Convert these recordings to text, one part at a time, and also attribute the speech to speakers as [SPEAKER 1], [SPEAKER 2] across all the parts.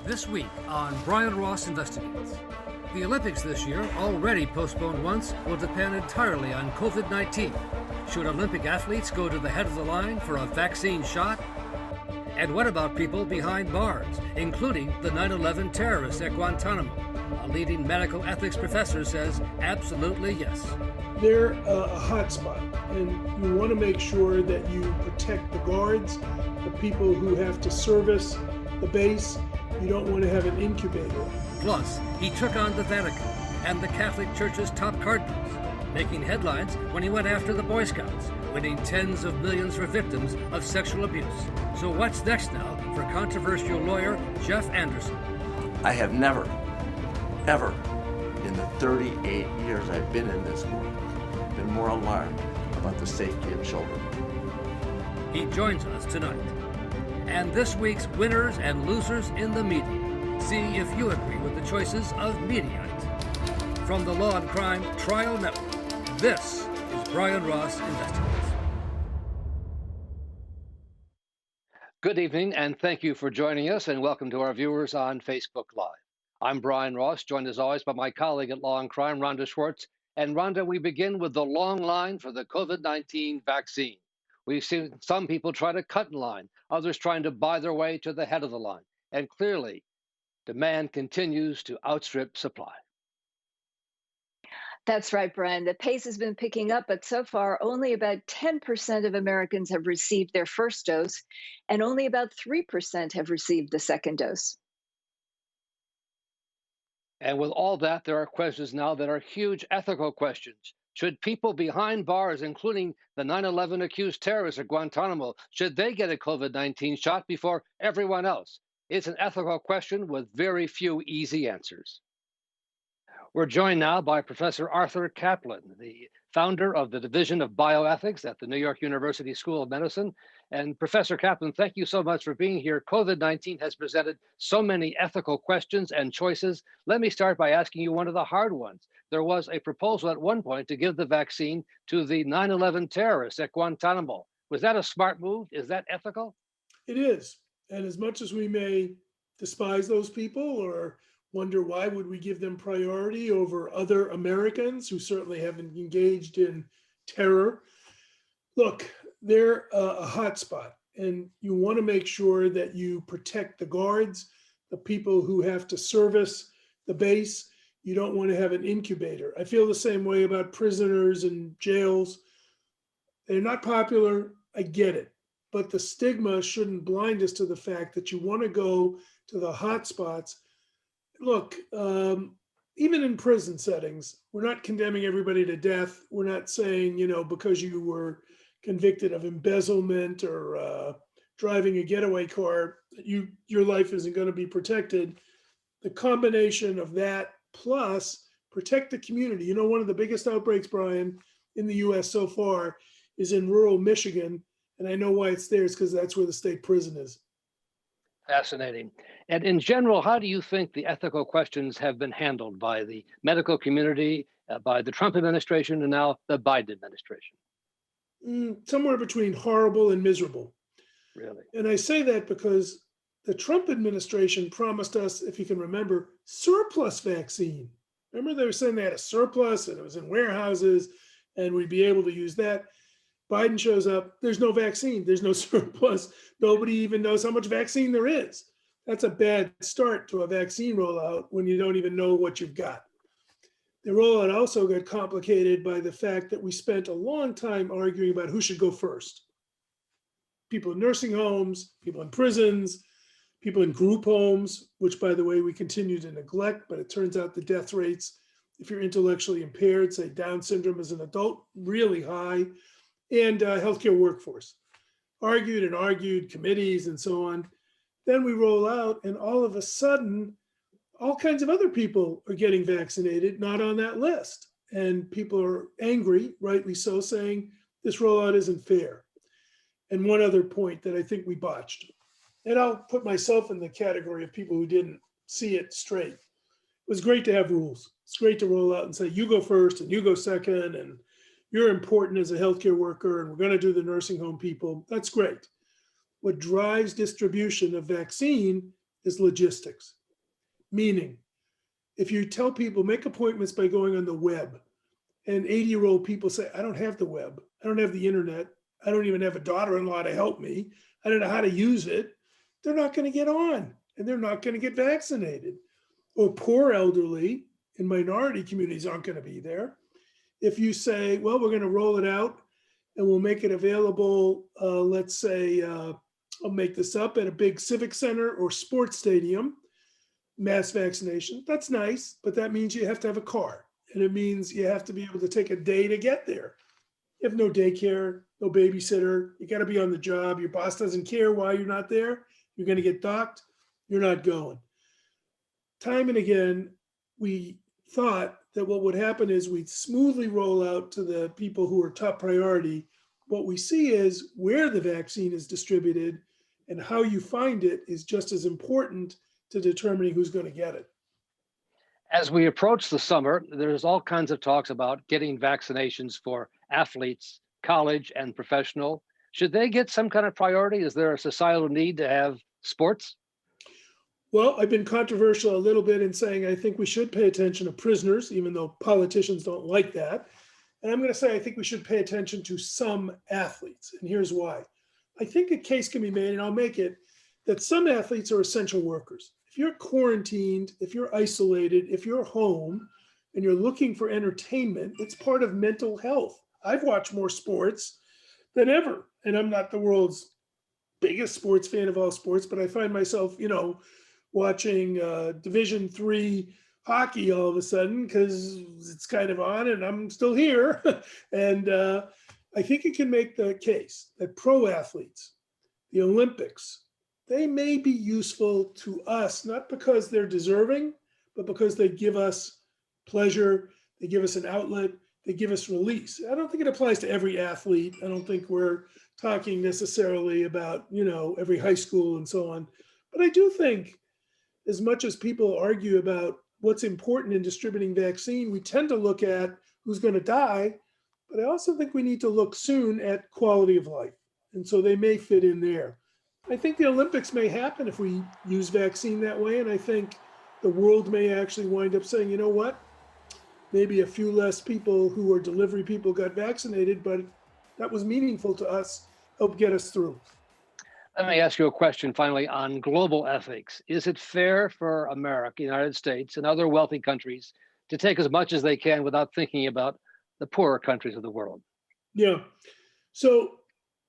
[SPEAKER 1] This week on Brian Ross Investigates. The Olympics this year, already postponed once, will depend entirely on COVID-19. Should Olympic athletes go to the head of the line for a vaccine shot? And what about people behind bars, including the 9/11 terrorists at Guantanamo? A leading medical ethics professor says absolutely yes.
[SPEAKER 2] They're a hot spot, and you want to make sure that you protect the guards, the people who have to service the base. You don't want to have an incubator.
[SPEAKER 1] Plus, he took on the Vatican and the Catholic Church's top cardinals, making headlines when he went after the Boy Scouts, winning tens of millions for victims of sexual abuse. So what's next now for controversial lawyer Jeff Anderson?
[SPEAKER 3] I have never, ever, in the 38 years I've been in this world, been more alarmed about the safety of children.
[SPEAKER 1] He joins us tonight. And this week's winners and losers in the media. See if you agree with the choices of Mediaite. From the Law&Crime Trial Network, this is Brian Ross Investigates. Good evening, and thank you for joining us, and welcome to our viewers on Facebook Live. I'm Brian Ross, joined as always by my colleague at Law&Crime, Rhonda Schwartz. And Rhonda, we begin with the long line for the COVID-19 vaccine. We've seen some people try to cut in line, others trying to buy their way to the head of the line. And clearly, demand continues to outstrip supply.
[SPEAKER 4] That's right, Brian. The pace has been picking up, but so far, only about 10% of Americans have received their first dose, and only about 3% have received the second dose.
[SPEAKER 1] And with all that, there are questions now that are huge ethical questions. Should people behind bars, including the 9/11 accused terrorists at Guantanamo, should they get a COVID-19 shot before everyone else? It's an ethical question with very few easy answers. We're joined now by Professor Arthur Caplan, the founder of the Division of Bioethics at the New York University School of Medicine. And Professor Caplan, thank you so much for being here. COVID-19 has presented so many ethical questions and choices. Let me start by asking you one of the hard ones. There was a proposal at one point to give the vaccine to the 9/11 terrorists at Guantanamo. Was that a smart move? Is that ethical?
[SPEAKER 2] It is. And as much as we may despise those people or wonder why would we give them priority over other Americans who certainly haven't engaged in terror, look, they're a hot spot, and you want to make sure that you protect the guards, the people who have to service the base. You don't want to have an incubator. I feel the same way about prisoners and jails. They're not popular. I get it. But the stigma shouldn't blind us to the fact that you want to go to the hot spots. Look, even in prison settings, we're not condemning everybody to death. We're not saying, because you were convicted of embezzlement or driving a getaway car, your life isn't going to be protected. The combination of that plus protect the community. One of the biggest outbreaks, Brian, in the U.S. so far is in rural Michigan. And I know why it's there. It's because that's where the state prison is.
[SPEAKER 1] Fascinating. And in general, how do you think the ethical questions have been handled by the medical community, by the Trump administration, and now the Biden administration?
[SPEAKER 2] Somewhere between horrible and miserable.
[SPEAKER 1] Really?
[SPEAKER 2] And I say that because the Trump administration promised us, if you can remember, surplus vaccine. Remember they were saying they had a surplus and it was in warehouses and we'd be able to use that. Biden shows up, there's no vaccine, there's no surplus. Nobody even knows how much vaccine there is. That's a bad start to a vaccine rollout when you don't even know what you've got. The rollout also got complicated by the fact that we spent a long time arguing about who should go first. People in nursing homes, people in prisons, people in group homes, which by the way, we continue to neglect, but it turns out the death rates, if you're intellectually impaired, say Down syndrome as an adult, really high. And healthcare workforce. Argued, committees and so on. Then we roll out and all of a sudden, all kinds of other people are getting vaccinated, not on that list. And people are angry, rightly so, saying this rollout isn't fair. And one other point that I think we botched, and I'll put myself in the category of people who didn't see it straight. It was great to have rules. It's great to roll out and say, you go first and you go second, and you're important as a healthcare worker, and we're going to do the nursing home people. That's great. What drives distribution of vaccine is logistics. Meaning, if you tell people make appointments by going on the web, and 80-year-old people say, I don't have the web, I don't have the internet, I don't even have a daughter-in-law to help me, I don't know how to use it, they're not going to get on, and they're not going to get vaccinated. Or poor elderly in minority communities aren't going to be there. If you say, well, we're going to roll it out and we'll make it available, let's say, I'll make this up, at a big civic center or sports stadium, mass vaccination, that's nice, but that means you have to have a car. And it means you have to be able to take a day to get there. You have no daycare, no babysitter, you got to be on the job. Your boss doesn't care why you're not there. You're going to get docked, you're not going. Time and again, we thought that what would happen is we'd smoothly roll out to the people who are top priority. What we see is where the vaccine is distributed and how you find it is just as important to determining who's going to get it.
[SPEAKER 1] As we approach the summer, there's all kinds of talks about getting vaccinations for athletes, college and professional. Should they get some kind of priority? Is there a societal need to have sports?
[SPEAKER 2] Well, I've been controversial a little bit in saying I think we should pay attention to prisoners, even though politicians don't like that. And I'm going to say I think we should pay attention to some athletes. And here's why. I think a case can be made, and I'll make it, that some athletes are essential workers. If you're quarantined, if you're isolated, if you're home and you're looking for entertainment, it's part of mental health. I've watched more sports than ever, and I'm not the world's biggest sports fan of all sports, but I find myself, watching Division III hockey all of a sudden because it's kind of on and I'm still here. And I think it can make the case that pro athletes, the Olympics, they may be useful to us, not because they're deserving, but because they give us pleasure, they give us an outlet, they give us release. I don't think it applies to every athlete. I don't think we're talking necessarily about, every high school and so on. But I do think, as much as people argue about what's important in distributing vaccine, we tend to look at who's going to die, but I also think we need to look soon at quality of life. And so they may fit in there. I think the Olympics may happen if we use vaccine that way. And I think the world may actually wind up saying, you know what? Maybe a few less people who are delivery people got vaccinated, but that was meaningful to us, helped get us through.
[SPEAKER 1] Let me ask you a question finally on global ethics. Is it fair for America, United States, and other wealthy countries to take as much as they can without thinking about the poorer countries of the world?
[SPEAKER 2] Yeah. So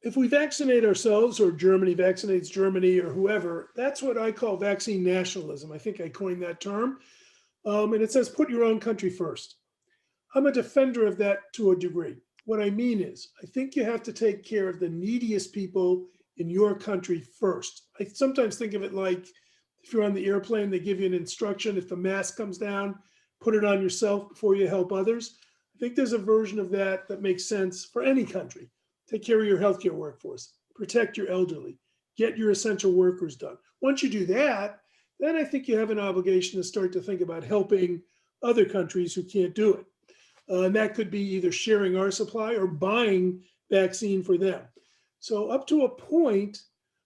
[SPEAKER 2] if we vaccinate ourselves or Germany vaccinates Germany or whoever, that's what I call vaccine nationalism. I think I coined that term. And it says, put your own country first. I'm a defender of that to a degree. What I mean is, I think you have to take care of the neediest people in your country first. I sometimes think of it like if you're on the airplane, they give you an instruction. If the mask comes down, put it on yourself before you help others. I think there's a version of that that makes sense for any country. Take care of your healthcare workforce, protect your elderly, get your essential workers done. Once you do that, then I think you have an obligation to start to think about helping other countries who can't do it. And that could be either sharing our supply or buying vaccine for them. So up to a point,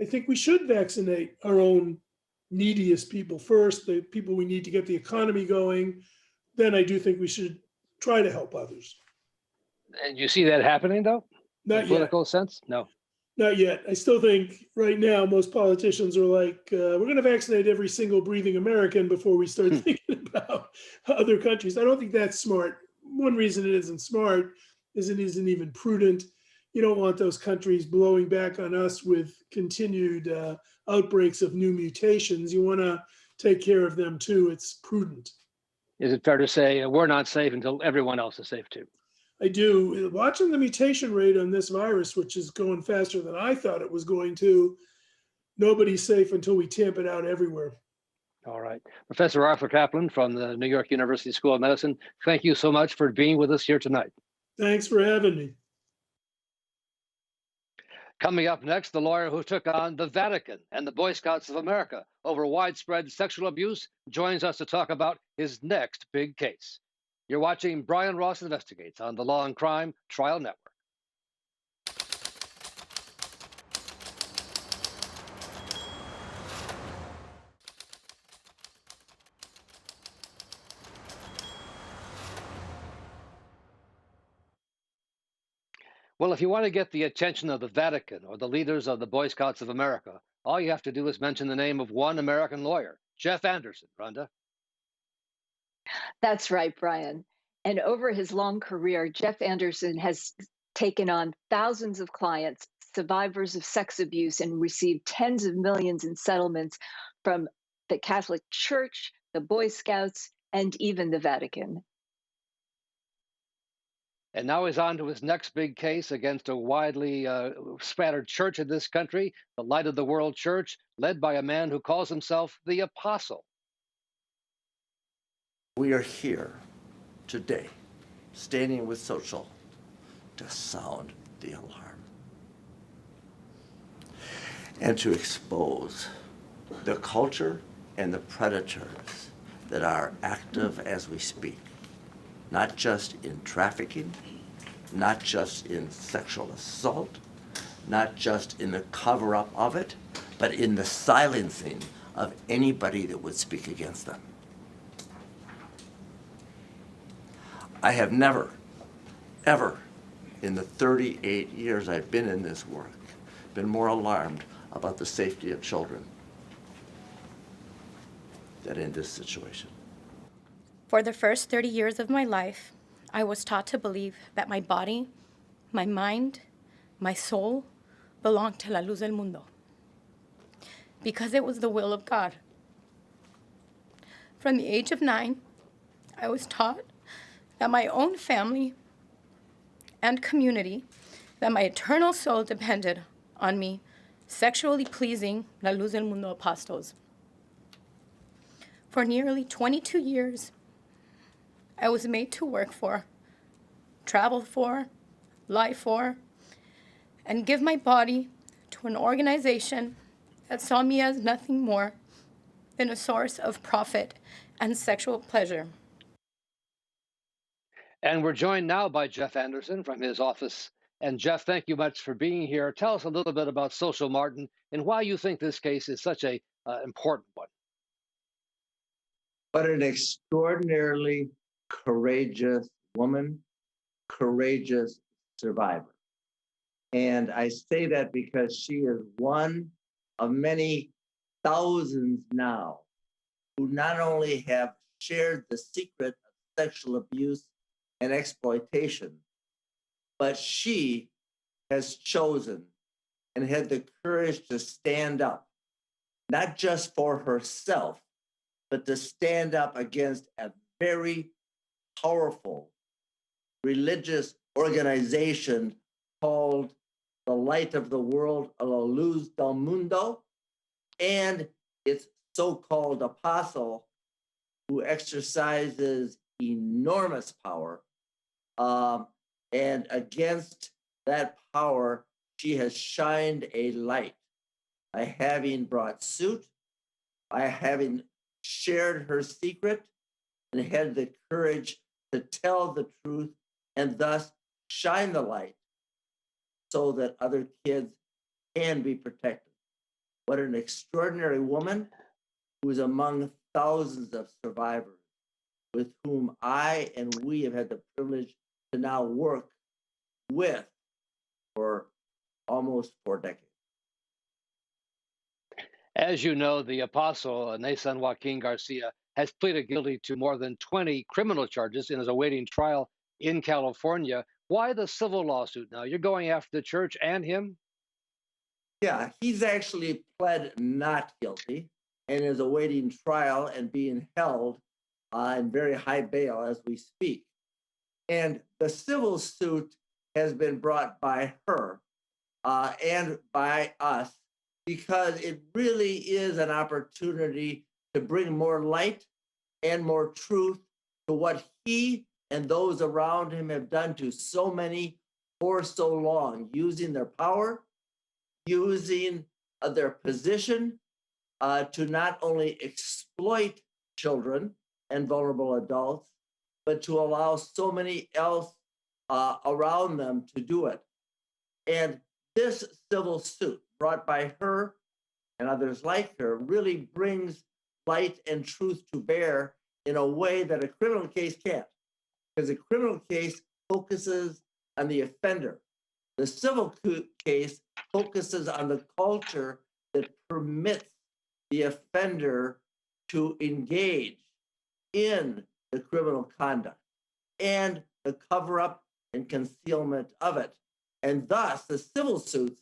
[SPEAKER 2] I think we should vaccinate our own neediest people first, the people we need to get the economy going. Then I do think we should try to help others.
[SPEAKER 1] And you see that happening, though?
[SPEAKER 2] Not
[SPEAKER 1] in a political sense? No.
[SPEAKER 2] Not yet. I still think right now most politicians are like, we're going to vaccinate every single breathing American before we start thinking about other countries. I don't think that's smart. One reason it isn't smart is it isn't even prudent. You don't want those countries blowing back on us with continued outbreaks of new mutations. You want to take care of them too. It's prudent.
[SPEAKER 1] Is it fair to say we're not safe until everyone else is safe too?
[SPEAKER 2] I do. Watching the mutation rate on this virus, which is going faster than I thought it was going to, nobody's safe until we tamp it out everywhere.
[SPEAKER 1] All right. Professor Arthur Kaplan from the New York University School of Medicine, thank you so much for being with us here tonight.
[SPEAKER 2] Thanks for having me.
[SPEAKER 1] Coming up next, the lawyer who took on the Vatican and the Boy Scouts of America over widespread sexual abuse joins us to talk about his next big case. You're watching Brian Ross Investigates on the Law and Crime Trial Network. Well, if you want to get the attention of the Vatican or the leaders of the Boy Scouts of America, all you have to do is mention the name of one American lawyer, Jeff Anderson, Rhonda.
[SPEAKER 4] That's right, Brian. And over his long career, Jeff Anderson has taken on thousands of clients, survivors of sex abuse, and received tens of millions in settlements from the Catholic Church, the Boy Scouts, and even the Vatican.
[SPEAKER 1] And now he's on to his next big case against a widely spattered church in this country, the Light of the World Church, led by a man who calls himself the Apostle.
[SPEAKER 3] We are here today, standing with social, to sound the alarm and to expose the culture and the predators that are active as we speak, not just in trafficking, not just in sexual assault, not just in the cover-up of it, but in the silencing of anybody that would speak against them. I have never, ever, in the 38 years I've been in this work, been more alarmed about the safety of children than in this situation.
[SPEAKER 5] For the first 30 years of my life, I was taught to believe that my body, my mind, my soul belonged to La Luz del Mundo, because it was the will of God. From the age of 9, I was taught that my own family and community, that my eternal soul depended on me sexually pleasing La Luz del Mundo apostles. For nearly 22 years, I was made to work for, travel for, lie for, and give my body to an organization that saw me as nothing more than a source of profit and sexual pleasure.
[SPEAKER 1] And we're joined now by Jeff Anderson from his office. And Jeff, thank you much for being here. Tell us a little bit about Social Martin and why you think this case is such a important one.
[SPEAKER 6] What an extraordinarily courageous woman, courageous survivor. And I say that because she is one of many thousands now who not only have shared the secret of sexual abuse and exploitation, but she has chosen and had the courage to stand up, not just for herself, but to stand up against a very powerful religious organization called the Light of the World, La Luz del Mundo, and its so-called apostle, who exercises enormous power. And against that power, she has shined a light by having brought suit, by having shared her secret, and had the courage to tell the truth and thus shine the light so that other kids can be protected. What an extraordinary woman who is among thousands of survivors with whom I and we have had the privilege to now work with for almost 4 decades.
[SPEAKER 1] As you know, the apostle, Nathan Joaquin Garcia, has pleaded guilty to more than 20 criminal charges and is awaiting trial in California. Why the civil lawsuit now? You're going after the church and him?
[SPEAKER 6] Yeah, he's actually pled not guilty and is awaiting trial and being held in very high bail as we speak. And the civil suit has been brought by her and by us because it really is an opportunity to bring more light and more truth to what he and those around him have done to so many for so long, using their power, using their position to not only exploit children and vulnerable adults, but to allow so many else around them to do it. And this civil suit brought by her and others like her really brings light and truth to bear in a way that a criminal case can't. Because a criminal case focuses on the offender, The civil case focuses on the culture that permits the offender to engage in the criminal conduct and the cover-up and concealment of it. And thus, the civil suits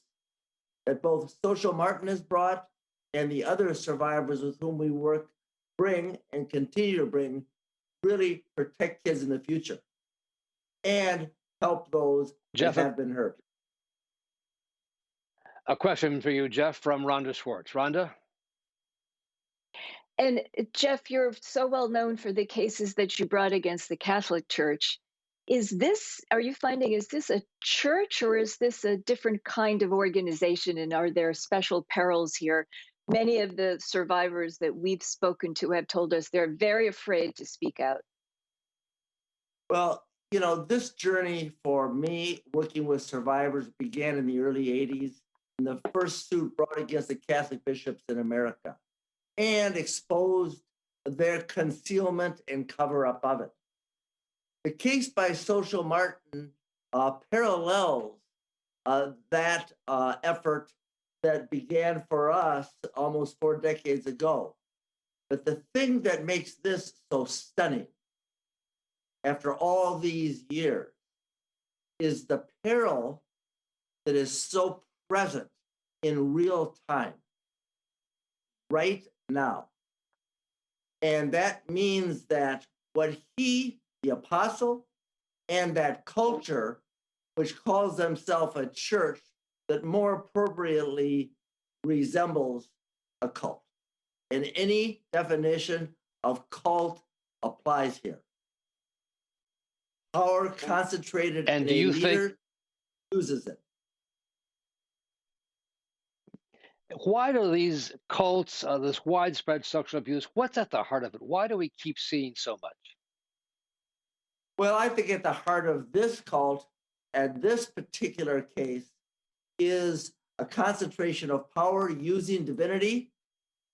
[SPEAKER 6] that both Social Martin has brought and the other survivors with whom we work bring and continue to bring really protect kids in the future and help those
[SPEAKER 1] Jeff,
[SPEAKER 6] that have been hurt.
[SPEAKER 1] a question for you, Jeff, from Rhonda Schwartz. Rhonda?
[SPEAKER 4] And Jeff, you're so well known for the cases that you brought against the Catholic Church. Are you finding, is this a church or is this a different kind of organization? And are there special perils here? Many of the survivors that we've spoken to have told us they're very afraid to speak out.
[SPEAKER 6] Well, you know, this journey for me working with survivors began in the early 80s, in the first suit brought against the Catholic bishops in America, and exposed their concealment and cover-up of it. The case by Social Martin parallels that effort that began for us almost 4 decades ago. But the thing that makes this so stunning after all these years is the peril that is so present in real time, right now. And that means that what he, the apostle, and that culture, which calls themselves a church that more appropriately resembles a cult. And any definition of cult applies here. Power concentrated
[SPEAKER 1] And
[SPEAKER 6] in
[SPEAKER 1] do
[SPEAKER 6] a
[SPEAKER 1] you
[SPEAKER 6] leader uses it.
[SPEAKER 1] Why do these cults, this widespread sexual abuse, what's at the heart of it? Why do we keep seeing so much?
[SPEAKER 6] Well, I think at the heart of this cult and this particular case is a concentration of power using divinity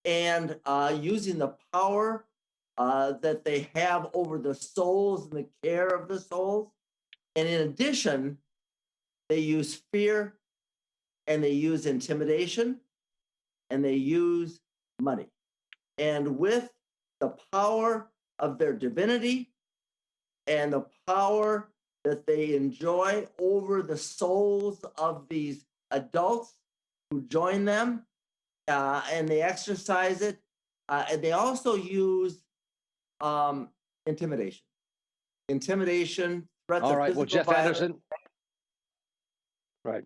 [SPEAKER 6] and using the power that they have over the souls and the care of the souls. And in addition, they use fear and they use intimidation and they use money. And with the power of their divinity and the power that they enjoy over the souls of these adults who join them, and they exercise it, and they also use intimidation, threats
[SPEAKER 1] All
[SPEAKER 6] of
[SPEAKER 1] right,
[SPEAKER 6] physical
[SPEAKER 1] well, Jeff
[SPEAKER 6] violence.
[SPEAKER 1] Anderson. Right.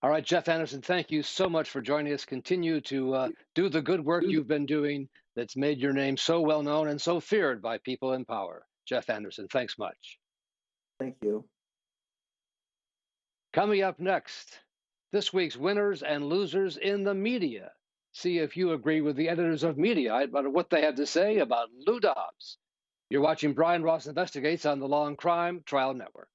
[SPEAKER 1] All right, Jeff Anderson, thank you so much for joining us. Continue to do the good work you've been doing that's made your name so well known and so feared by people in power. Jeff Anderson, thanks much.
[SPEAKER 6] Thank you.
[SPEAKER 1] Coming up next, this week's winners and losers in the media. See if you agree with the editors of Mediaite about what they have to say about Lou Dobbs. You're watching Brian Ross Investigates on the Law&Crime Trial Network.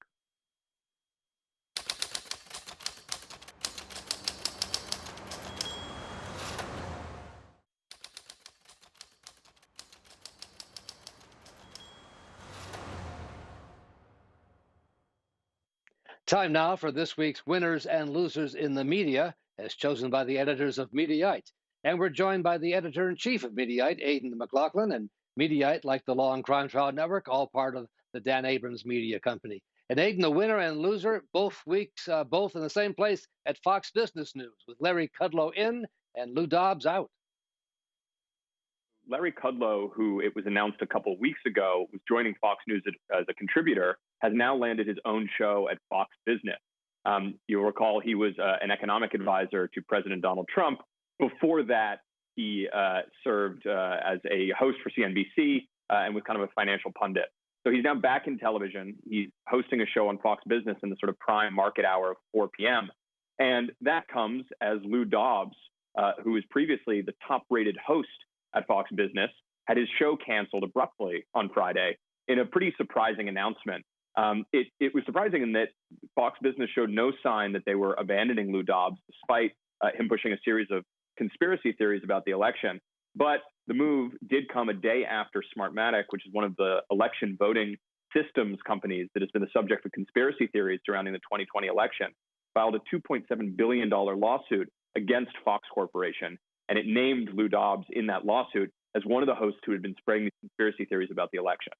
[SPEAKER 1] Time now for this week's winners and losers in the media, as chosen by the editors of Mediaite. And we're joined by the editor-in-chief of Mediaite, Aidan McLaughlin, and Mediaite, like the Law&Crime Trial Network, all part of the Dan Abrams Media Company. And Aidan, the winner and loser, both weeks, both in the same place at Fox Business News, with Larry Kudlow in and Lou Dobbs out.
[SPEAKER 7] Larry Kudlow, who it was announced a couple of weeks ago was joining Fox News as a contributor, has now landed his own show at Fox Business. You'll recall he was an economic advisor to President Donald Trump. Before that, he served as a host for CNBC and was kind of a financial pundit. So he's now back in television. He's hosting a show on Fox Business in the sort of prime market hour of 4 p.m. And that comes as Lou Dobbs, who was previously the top-rated host at Fox Business, had his show canceled abruptly on Friday in a pretty surprising announcement. It was surprising in that Fox Business showed no sign that they were abandoning Lou Dobbs, despite him pushing a series of conspiracy theories about the election. But the move did come a day after Smartmatic, which is one of the election voting systems companies that has been the subject of conspiracy theories surrounding the 2020 election, filed a $2.7 billion lawsuit against Fox Corporation. And it named Lou Dobbs in that lawsuit as one of the hosts who had been spreading these conspiracy theories about the election.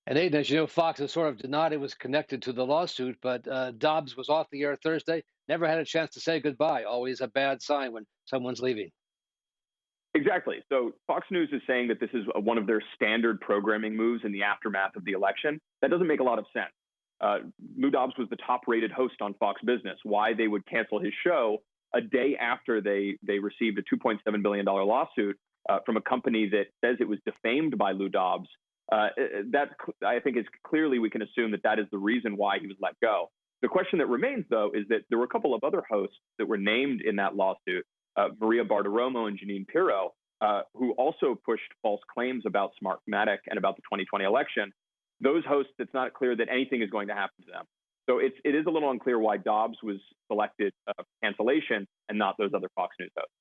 [SPEAKER 1] And Aiden, as you know, Fox has sort of denied it was connected to the lawsuit, but Dobbs was off the air Thursday, never had a chance to say goodbye. Always a bad sign when someone's leaving.
[SPEAKER 7] Exactly. So Fox News is saying that this is one of their standard programming moves in the aftermath of the election. That doesn't make a lot of sense. Lou Dobbs was the top-rated host on Fox Business. Why they would cancel his show a day after they received a $2.7 billion lawsuit from a company that says it was defamed by Lou Dobbs, that I think is clearly, we can assume that is the reason why he was let go. The question that remains, though, is that there were a couple of other hosts that were named in that lawsuit, Maria Bartiromo and Jeanine Pirro, who also pushed false claims about Smartmatic and about the 2020 election. Those hosts, it's not clear that anything is going to happen to them. So it is a little unclear why Dobbs was selected for cancellation and not those other Fox News hosts.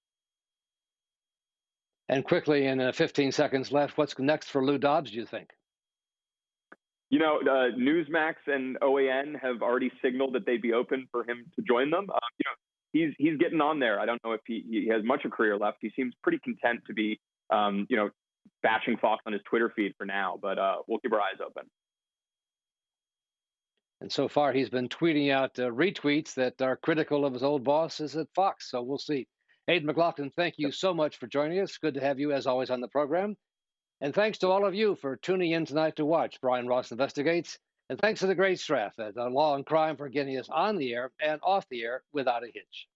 [SPEAKER 1] And quickly, in 15 seconds left, what's next for Lou Dobbs, do you think?
[SPEAKER 7] You know, Newsmax and OAN have already signaled that they'd be open for him to join them. He's getting on there. I don't know if he has much of a career left. He seems pretty content to be, bashing Fox on his Twitter feed for now, but we'll keep our eyes open.
[SPEAKER 1] And so far, he's been tweeting out retweets that are critical of his old bosses at Fox. So we'll see. Aidan McLaughlin, thank you so much for joining us. Good to have you, as always, on the program. And thanks to all of you for tuning in tonight to watch Brian Ross Investigates. And thanks to the great staff at Law&Crime for getting us on the air and off the air without a hitch.